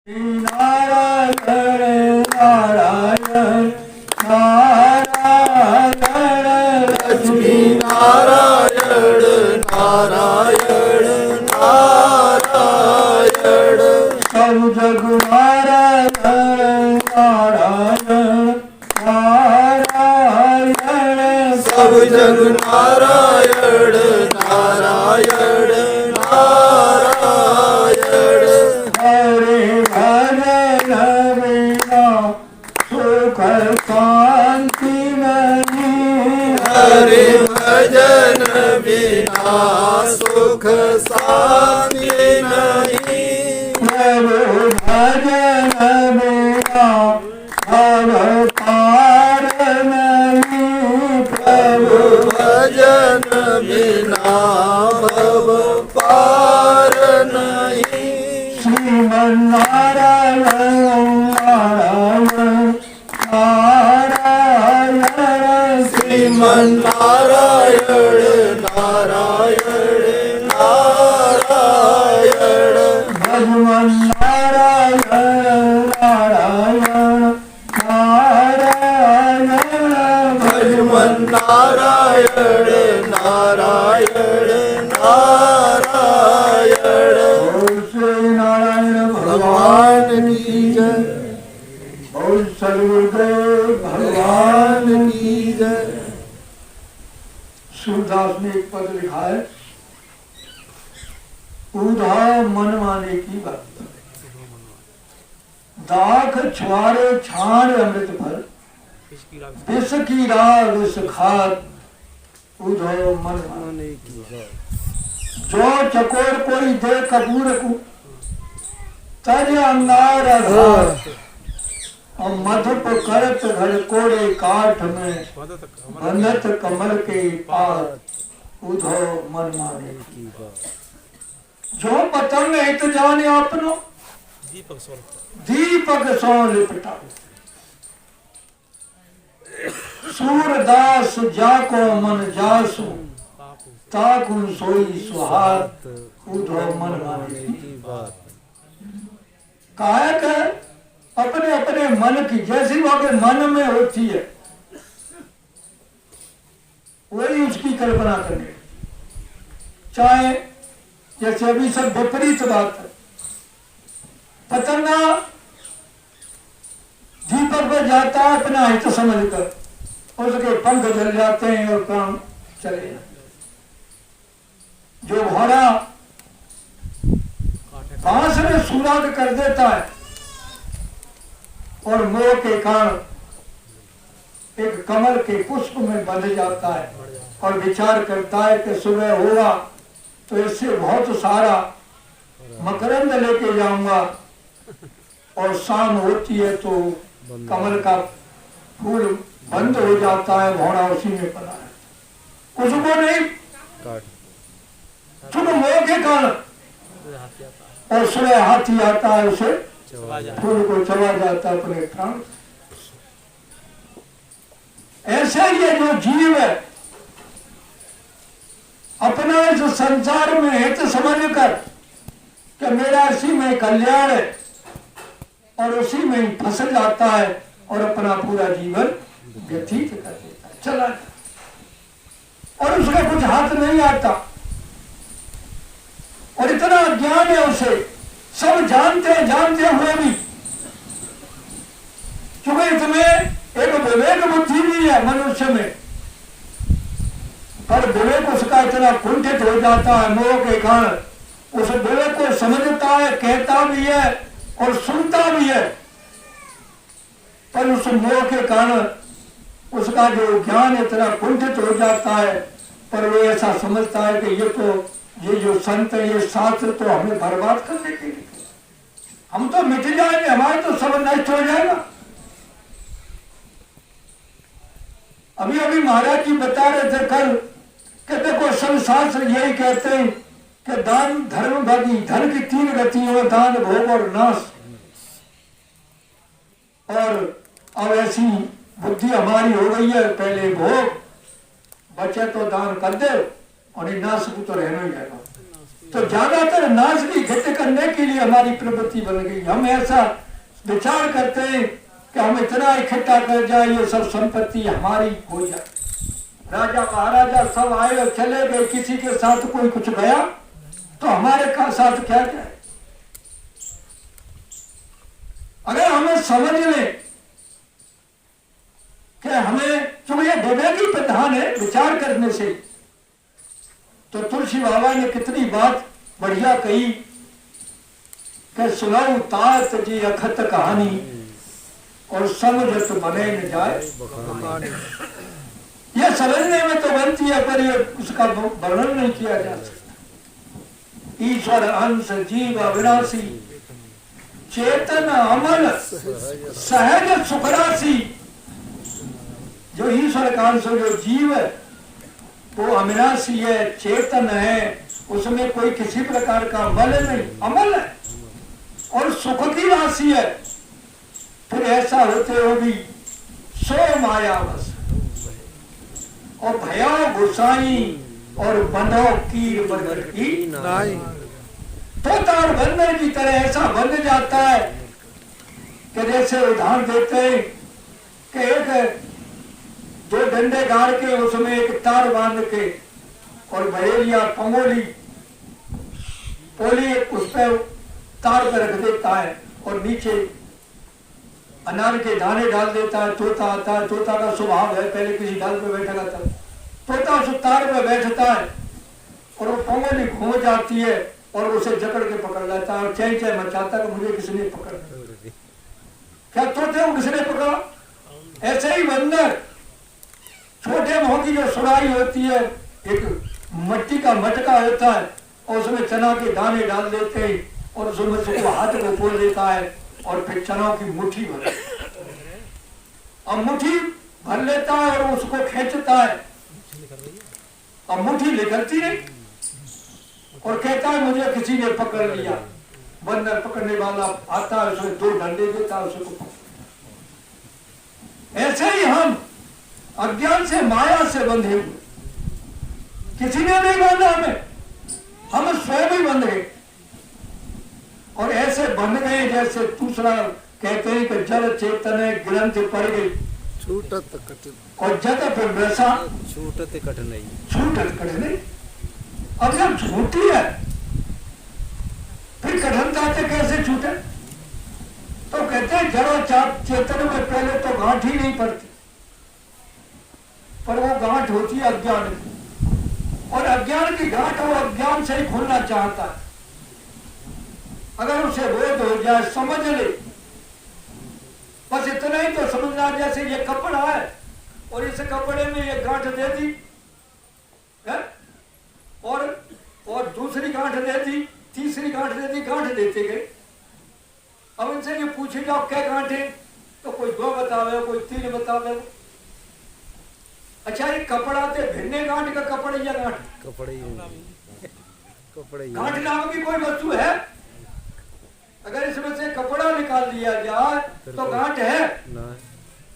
नारायण नारायण नारायण लक्ष्मी नारायण नारायण नारायण सब जग नारायण नारायण नारायण सब जग नारायण नारायण नारायण हरे भजन बिना सुख शांति नहीं हरि भजन बिना सुख शांति नहीं प्रभु भजन बिना भव पार नहीं प्रभु भजन बिना भव पार नहीं श्रीमन्नारायण नारायण नारायण श्रीमन्नारायण नारायण नारायण भगवान नारायण नारायण नारायण भगवान नारायण नारायण नारायण बोल श्री नारायण भगवान की जय बोल सदगुरुदेव भगवान भगवान की जय सूरदास ने एक पद लिखा है, ऊधा मन माने की बात दाख छुआरे छाण अमृत फल विष की राह विष खात ऊधो मन माने की बात जो चकोर कोई दे कपूर को तज अंगार घात और मधुप करत घर कोड़े काठ में बंधत कमल के पात उधो मन माने की बात जो पतंग हित जाने अपनो दीपक सो लिपटा सूरदास जाको मन जासु ताकुन सोई सुहात उधो मन माने की बात कायक है अपने अपने मन की जैसी वो के मन में होती है वही उसकी कल्पना करनी, चाहे जैसे अभी सब विपरीत बात है। पतंगा दीपक पर जाता है अपना हित समझकर, उसके पंख जल जाते हैं और प्राण चले जाते। जो घोड़ा बांस में सुराग कर देता है और मोह के कारण एक कमल के पुष्प में बंध जाता है और विचार करता है कि सुबह होगा तो इससे बहुत सारा मकरंद लेके जाऊंगा और शाम होती है तो कमल का फूल बंद हो जाता है, घोड़ा उसी में पड़ा है, उसको नहीं चुप मोह के कारण और सुबह हाथी आता है उसे फूल को चला जाता है अपने प्राण। ऐसे ये जो जीव है अपना इस संसार में हित समझकर कि मेरा इसी में कल्याण है और उसी में ही फंस जाता है और अपना पूरा जीवन व्यतीत कर देता है, चला जाता और उसका कुछ हाथ नहीं आता और इतना ज्ञान है उसे, सब जानते हुए भी क्योंकि इसमें एक विवेक बुद्धि भी है मनुष्य में, पर विवेक उसका इतना कुंठित हो जाता है मोह के कारण, उस विवेक को समझता है, कहता भी है और सुनता भी है, पर उस मोह के कारण उसका जो ज्ञान इतना कुंठित हो जाता है, पर वो ऐसा समझता है कि ये जो संत ये शास्त्र तो हमें बर्बाद करने के लिए, हम तो मिट जाएंगे, हमारे तो सब नष्ट हो जाएगा। अभी अभी महाराज जी बता रहे थे कल कि देखो सब शास्त्र यही कहते हैं कि दान धर्म भागी, धन की 3 गतियां दान भोग और नाश, और अब ऐसी बुद्धि हमारी हो गई है, पहले भोग बचे तो दान कर दे और नाश को तो रहना ही रहेगा। तो ज्यादातर नाश की इकट्ठे करने के लिए हमारी प्रवृत्ति बन गई। हम ऐसा विचार करते हैं कि हम इतना इकट्ठा कर जाए ये सब संपत्ति हमारी हो जाए। राजा महाराजा सब आए और चले गए, किसी के साथ कोई कुछ गया तो हमारे साथ क्या जाए। अगर हमें समझ लें कि हमें, क्योंकि ये विवेकी प्रधान है विचार करने से, तो तुलसी बाबा ने कितनी बात बढ़िया कही कि सुनाऊ तात जी अखत कहानी और समझत बने न जाए। यह समझने में तो बनती है पर ये उसका वर्णन नहीं किया जा सकता। ईश्वर अंश जीव अविनाशी चेतन अमल सहज सुखराशि। जो ईश्वर का अंश जो जीव है वो अविनाशी है, चेतन है, उसमें कोई किसी प्रकार का मल नहीं, अमल है और सुख की राशि है। फिर ऐसा होते हो भी सो माया बस और भया गुसाई और बंधो कीर बंदर की नाई। तोता और बंदर की तरह ऐसा बंध जाता है कि जैसे उदाहरण देते हैं कि एक दो डंडे गाड़ के उसमें एक तार बांध के और बहेलिया पंगोली पोली उस पर तार पर रख देता है और नीचे अनार के दाने डाल देता है। तोता आता है, तोता का स्वभाव है पहले किसी डाल पे बैठा था, तोता उस तार पे बैठता है और वो पंगोली घूम जाती है और उसे जकड़ के पकड़ लेता है और चै चै मचाता है कि मुझे किसने पकड़ा। क्या तोते को किसने पकड़ा? ऐसे ही बंदर छोटे मुंह की जो सुराई होती है, एक मट्टी का मटका होता है और उसमें चना के दाने डाल देते हैं और उसमें से हाथ को खोल देता है और फिर चना की मुट्ठी भर, अब मुट्ठी भर लेता है और उसको खींचता है, अब मुट्ठी निकलती नहीं और कहता है मुझे किसी ने पकड़ लिया। बंदर पकड़ने वाला आता है, उसमें दो डंडे देता है उसको। ऐसे ही हम अज्ञान से माया से बंधे हुए, किसी ने नहीं बांधा हमें, हम स्वयं ही बंध गए और ऐसे बंध गए जैसे दूसरा कहते हैं कि जल चेतन ग्रंथ पड़ गई छूटत कठिन और जग पे वैसा छूटत कठिनाई छूटत कठिनाई। अब जब छूटी है फिर कठिनता से कैसे छूटे? तो कहते हैं जड़ चेतन में पहले तो गांठ ही नहीं पड़ती, पर वो गांठ होती है अज्ञान की, और अज्ञान की गांठ वो अज्ञान से ही खुलना चाहता है। अगर उसे बोध हो जाए, समझ ले, बस इतना ही तो समझना, जैसे ये कपड़ा है और इस कपड़े में ये गांठ दे दी है? और दूसरी गांठ दे दी, तीसरी गांठ दे दी, गांठ देते गए। अब इनसे ये पूछे जाओ क्या गांठ है, तो कोई दो बतावे, कोई तीन बतावे। अच्छा ये कपड़ा थे भिन्ने गांठ का कपड़े या गांठ? कपड़े गांठ नाम की कोई वस्तु है? अगर इसमें से कपड़ा निकाल दिया जाए तो गांठ है?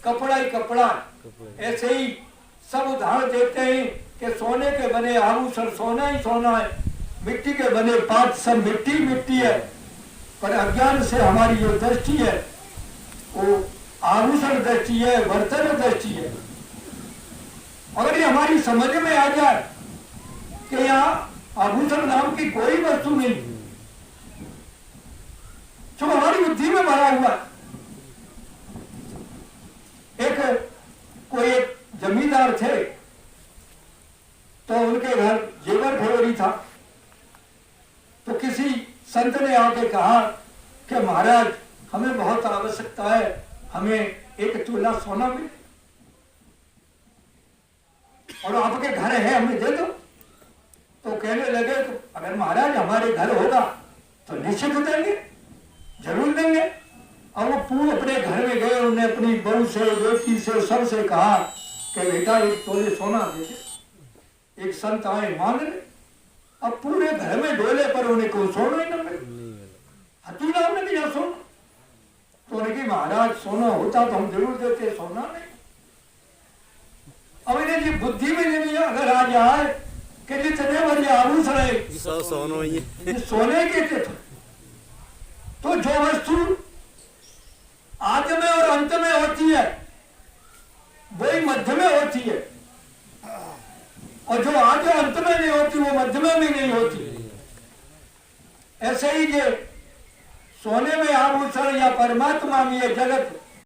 कपड़ा ही कपड़ा। ऐसे ही सब उदाहरण देते हैं कि सोने के बने आभूषण सोना ही सोना है, मिट्टी के बने पात्र सब मिट्टी मिट्टी है। पर अज्ञान से हमारी जो दृष्टि है वो आभूषण दृष्टि है, वर्तन दृष्टि है। अगर ये हमारी समझ में आ जाए कि यहाँ आभूषण नाम की कोई वस्तु नहीं, जो हमारी बुद्धि में भरा हुआ है। कोई जमींदार थे तो उनके घर जेवर फेवरी था, तो किसी संत ने आके कहा कि महाराज हमें बहुत आवश्यकता है, हमें एक तोला सोना मिले और आपके घर है हमें दे दो। तो कहने लगे तो अगर महाराज हमारे घर होगा तो निश्चित देंगे, जरूर देंगे। और वो पूरे अपने घर में गए, उन्होंने अपनी बहू से बेटी से सबसे कहा कि बेटा एक तोले सोना दे दे। एक संत आए मान ले, अब पूरे घर में डोले पर उन्हें कोई सोना ही न मिले, हतीना ने दिया सोना। तो उन्हें कि महाराज सोना होता तो हम जरूर देते, सोना नहीं। अब इन्हें जी बुद्धि में नहीं अगर आ जाए कि जितने बड़े आभूषण है सौ सोनो ही ये सोने के थे। तो जो वस्तु आदि में और अंत में होती है वही मध्य में होती है, और जो आगे अंत में नहीं होती वो मध्य में भी नहीं होती। ऐसे ही जो सोने में आभूषण या परमात्मा में ये जगत